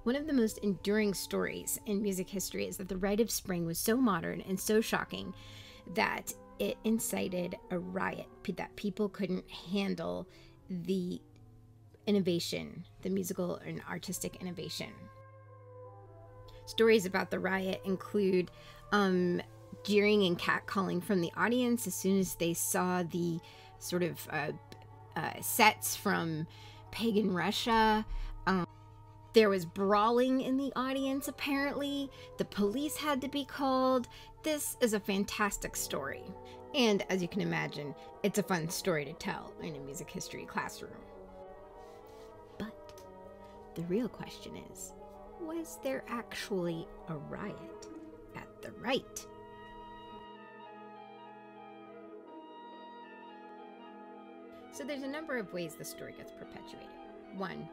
One of the most enduring stories in music history is that the Rite of Spring was so modern and so shocking that it incited a riot, that people couldn't handle the innovation, the musical and artistic innovation. Stories about the riot include jeering and catcalling from the audience as soon as they saw the sort of sets from pagan Russia. There was brawling in the audience, apparently. The police had to be called. This is a fantastic story. And as you can imagine, it's a fun story to tell in a music history classroom. But the real question is, was there actually a riot at the Rite? So there's a number of ways the story gets perpetuated. One,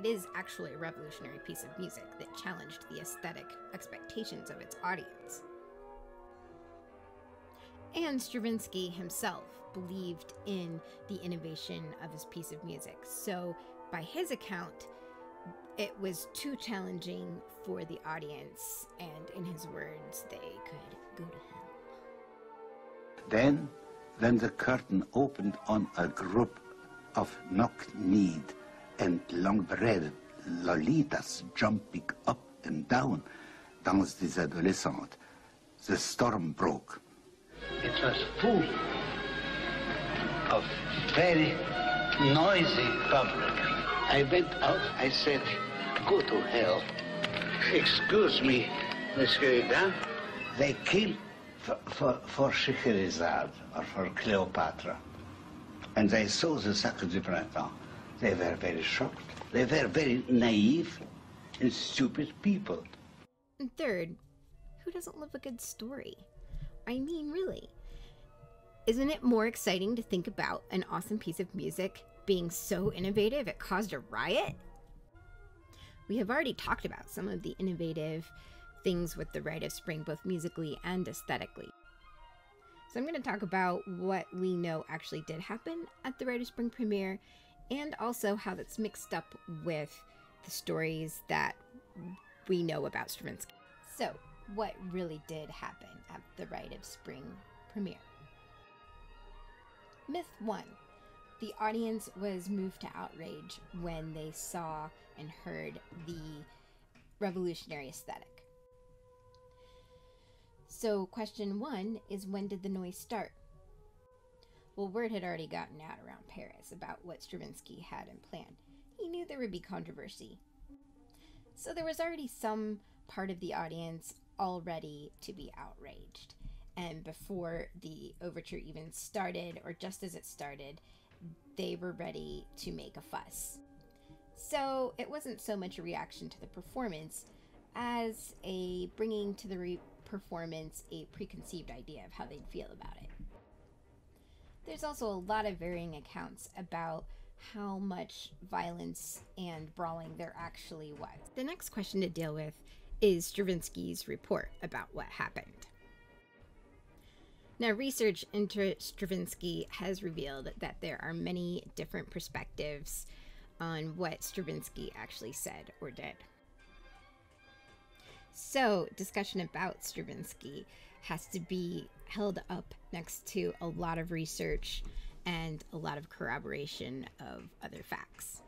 it is actually a revolutionary piece of music that challenged the aesthetic expectations of its audience. And Stravinsky himself believed in the innovation of his piece of music. So by his account, it was too challenging for the audience, and in his words, they could go to hell. Then, when the curtain opened on a group of knock-kneed and long-breasted lolitas jumping up and down, danse des adolescentes, the storm broke. It was full of very noisy public. I went out, I said, go to hell. Excuse me, Monsieur Hudin. They came for Scheherazade or for Cleopatra. And they saw the Sacre du Printemps. They were very shocked. They were very naive and stupid people. And third, who doesn't love a good story? I mean, really. Isn't it more exciting to think about an awesome piece of music being so innovative it caused a riot? We have already talked about some of the innovative things with the Rite of Spring, both musically and aesthetically. So I'm going to talk about what we know actually did happen at the Rite of Spring premiere, and also how that's mixed up with the stories that we know about Stravinsky. So, what really did happen at the Rite of Spring premiere? Myth 1. The audience was moved to outrage when they saw and heard the revolutionary aesthetic. So question 1 is, when did the noise start? Well, word had already gotten out around Paris about what Stravinsky had in plan. He knew there would be controversy. So there was already some part of the audience all ready to be outraged. And before the overture even started, or just as it started, they were ready to make a fuss. So it wasn't so much a reaction to the performance as a bringing to the performance a preconceived idea of how they'd feel about it. There's also a lot of varying accounts about how much violence and brawling there actually was. The next question to deal with is Stravinsky's report about what happened. Now, research into Stravinsky has revealed that there are many different perspectives on what Stravinsky actually said or did. So, discussion about Stravinsky has to be held up next to a lot of research and a lot of corroboration of other facts.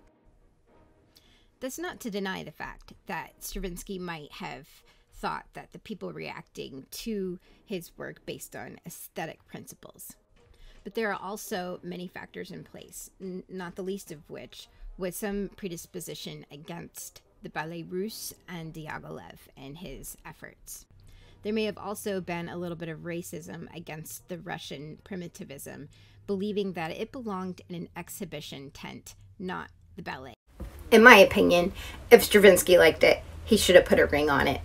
That's not to deny the fact that Stravinsky might have thought that the people reacting to his work based on aesthetic principles. But there are also many factors in place, not the least of which was some predisposition against the Ballet Russe and Diaghilev and his efforts. There may have also been a little bit of racism against the Russian primitivism, believing that it belonged in an exhibition tent, not the ballet. In my opinion, if Stravinsky liked it, he should have put a ring on it.